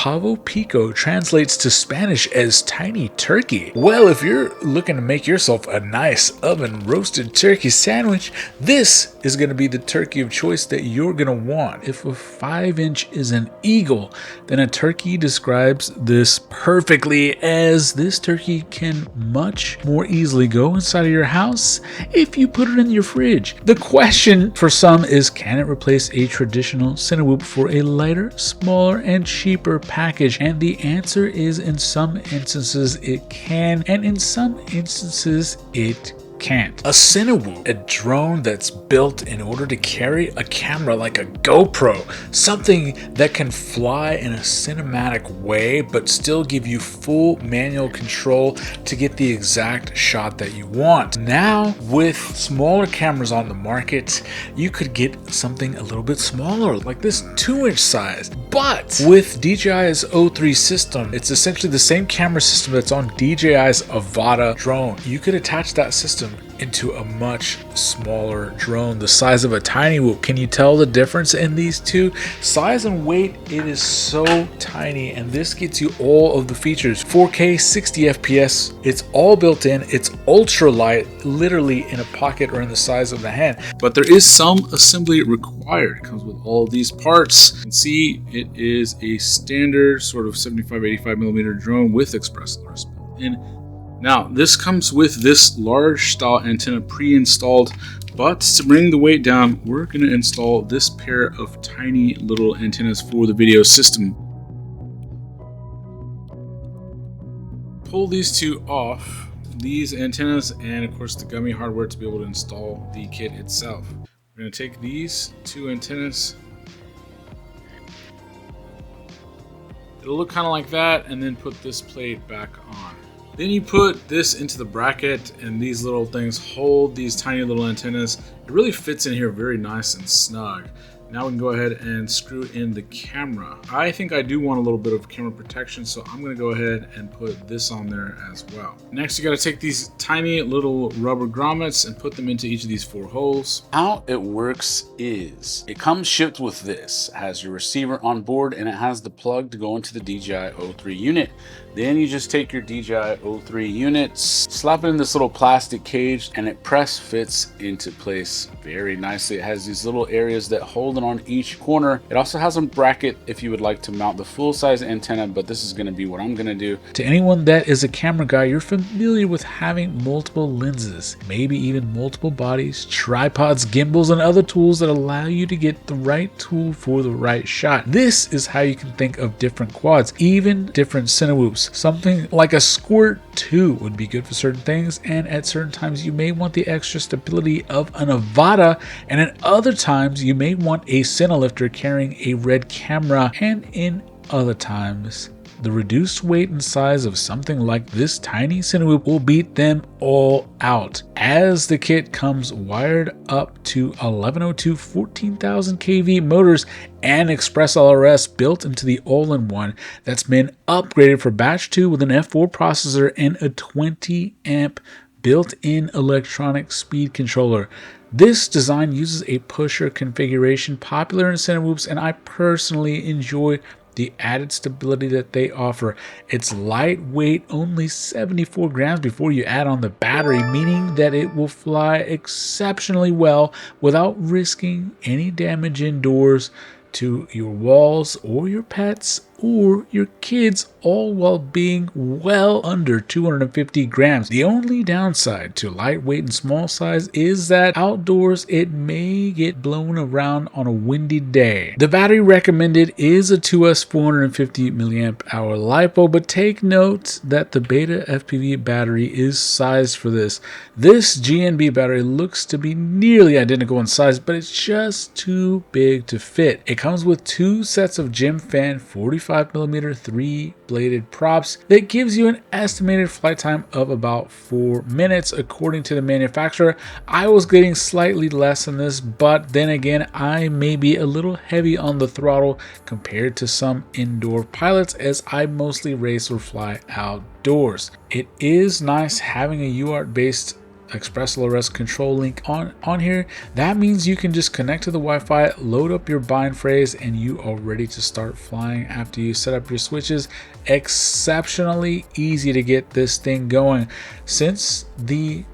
Pavo pico translates to Spanish as tiny turkey. Well, if you're looking to make yourself a nice oven roasted turkey sandwich, this is going to be the turkey of choice that you're going to want. If a 5-inch is an eagle, then a turkey describes this perfectly, as this turkey can much more easily go inside of your house if you put it in your fridge. The question for some is, can it replace a traditional cinewhoop for a lighter, smaller, and cheaper package? And the answer is, in some instances it can, and in some instances it can't. A cinewhoop, a drone that's built in order to carry a camera like a GoPro, something that can fly in a cinematic way but still give you full manual control to get the exact shot that you want. Now, with smaller cameras on the market, you could get something a little bit smaller, like this 2-inch size. But with DJI's O3 system, it's essentially the same camera system that's on DJI's Avata drone. You could attach that system into a much smaller drone, the size of a tiny whoop. Can you tell the difference in these two? Size and weight, it is so tiny, and this gets you all of the features. 4K 60 FPS, it's all built in, it's ultra light, literally in a pocket or in the size of the hand. But there is some assembly required. It comes with all of these parts. You can see it is a standard sort of 75-85 millimeter drone with express alerts built in. Now, this comes with this large style antenna pre-installed, but to bring the weight down, we're going to install this pair of tiny little antennas for the video system. Pull these two off, these antennas, and of course the gummy hardware to be able to install the kit itself. We're going to take these two antennas, it'll look kind of like that, and then put this plate back on. Then you put this into the bracket, and these little things hold these tiny little antennas. It really fits in here very nice and snug. Now we can go ahead and screw in the camera. I think I do want a little bit of camera protection, so I'm gonna go ahead and put this on there as well. Next, you gotta take these tiny little rubber grommets and put them into each of these 4 holes. How it works is, it comes shipped with this. It has your receiver on board, and it has the plug to go into the DJI O3 unit. Then you just take your DJI O3 units, slap it in this little plastic cage, and it press fits into place very nicely. It has these little areas that hold it on each corner. It also has a bracket if you would like to mount the full size antenna, but this is going to be what I'm going to do. To anyone that is a camera guy, you're familiar with having multiple lenses, maybe even multiple bodies, tripods, gimbals, and other tools that allow you to get the right tool for the right shot. This is how you can think of different quads, even different cinewhoops. Something like a Squirt 2 would be good for certain things, and at certain times you may want the extra stability of an Avata, and at other times you may want a Cinelifter carrying a red camera, and in other times the reduced weight and size of something like this tiny cinewhoop will beat them all out, as the kit comes wired up to 1102 14,000 kV motors and Express LRS built into the all-in-one that's been upgraded for batch 2 with an F4 processor and a 20 amp built-in electronic speed controller. This design uses a pusher configuration popular in cinewhoops, and I personally enjoy the added stability that they offer. It's lightweight, only 74 grams before you add on the battery, meaning that it will fly exceptionally well without risking any damage indoors to your walls or your pets or your kids, all while being well under 250 grams. The only downside to lightweight and small size is that outdoors it may get blown around on a windy day. The battery recommended is a 2S 450 milliamp hour LiPo, but take note that the betafpv battery is sized for this. This GNB battery looks to be nearly identical in size, but it's just too big to fit. It comes with 2 sets of Jim Fan 45mm 3-bladed props that gives you an estimated flight time of about 4 minutes according to the manufacturer. I was getting slightly less than this, but then again, I may be a little heavy on the throttle compared to some indoor pilots, as I mostly race or fly outdoors. It is nice having a UART based express LRS control link on here. That means you can just connect to the Wi-Fi, load up your bind phrase, and you are ready to start flying after you set up your switches. Exceptionally easy to get this thing going. Since the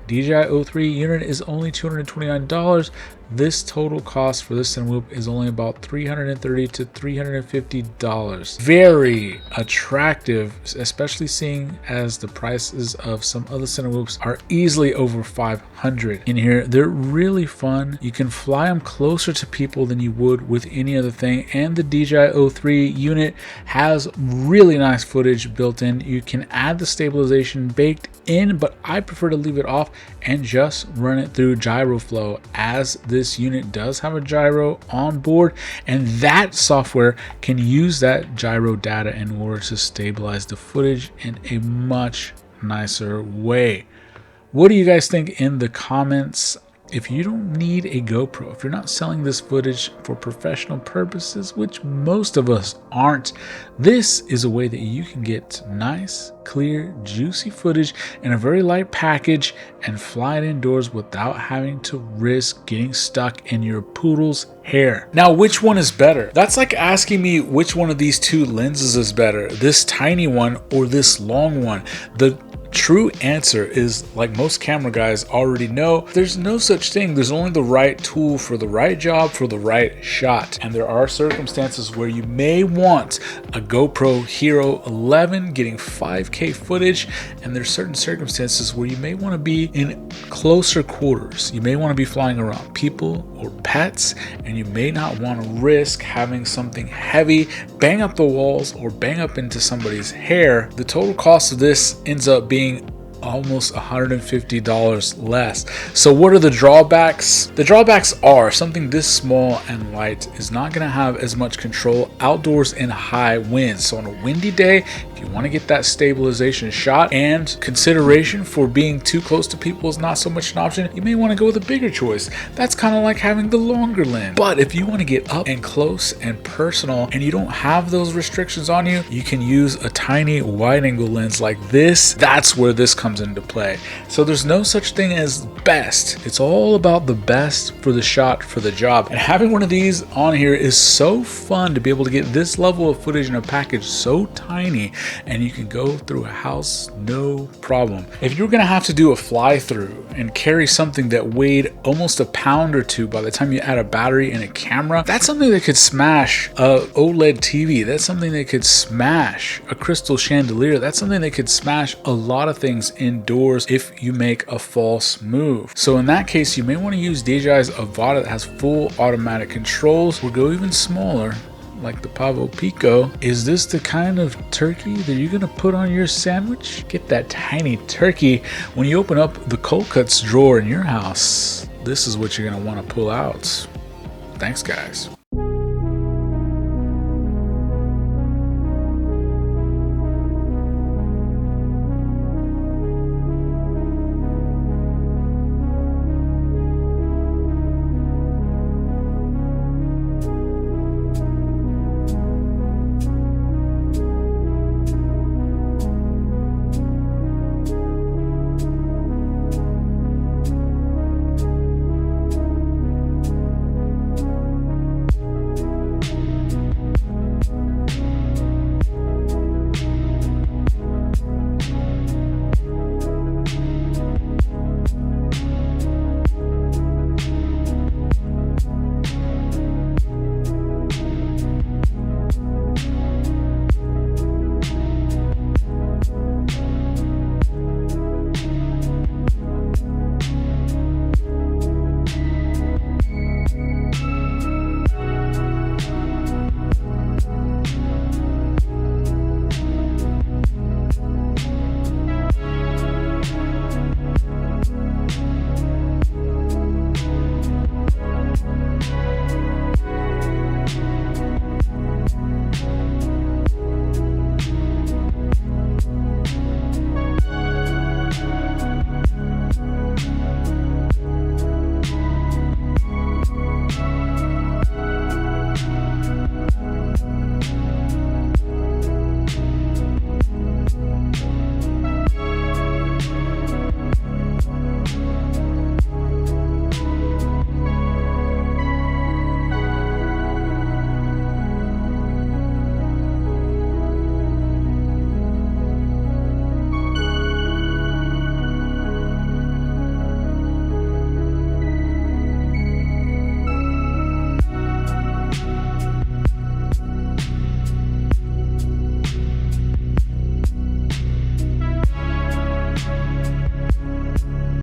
DJI 03 unit is only $229, this total cost for this cinewhoop is only about $330 to $350. Very attractive, especially seeing as the prices of some other cinewhoops are easily over $500 in here. They're really fun. You can fly them closer to people than you would with any other thing, and the DJI 03 unit has really nice footage built in. You can add the stabilization baked in, but I prefer to leave it off and just run it through gyro flow, as this unit does have a gyro on board, and that software can use that gyro data in order to stabilize the footage in a much nicer way. What do you guys think in the comments? If you don't need a GoPro, if you're not selling this footage for professional purposes, which most of us aren't, this is a way that you can get nice, clear, juicy footage in a very light package and fly it indoors without having to risk getting stuck in your poodle's hair. Now, which one is better? That's like asking me which one of these two lenses is better, this tiny one or this long one. The true answer is, like most camera guys already know, there's no such thing. There's only the right tool for the right job for the right shot. And there are circumstances where you may want a GoPro Hero 11 getting 5K footage, and there's certain circumstances where you may want to be in closer quarters. You may want to be flying around people or pets, and you may not want to risk having something heavy bang up the walls or bang up into somebody's hair. The total cost of this ends up being almost $150 less. So what are the drawbacks? The drawbacks are something this small and light is not going to have as much control outdoors in high winds. So on a windy day, if you want to get that stabilization shot, and consideration for being too close to people is not so much an option, you may want to go with a bigger choice. That's kind of like having the longer lens. But if you want to get up and close and personal and you don't have those restrictions on you, you can use a tiny wide angle lens like this. That's where this comes into play. So there's no such thing as best. It's all about the best for the shot, for the job. And having one of these on here is so fun to be able to get this level of footage in a package so tiny, and you can go through a house no problem. If you're gonna have to do a fly through and carry something that weighed almost a pound or two by the time you add a battery and a camera, that's something that could smash a OLED TV. That's something that could smash a crystal chandelier. That's something that could smash a lot of things indoors if you make a false move. So in that case, you may want to use DJI's Avata that has full automatic controls, or go even smaller like the Pavo Pico. Is this the kind of turkey that you're gonna put on your sandwich? Get that tiny turkey. When you open up the cold cuts drawer in your house, this is what you're gonna want to pull out. Thanks, guys.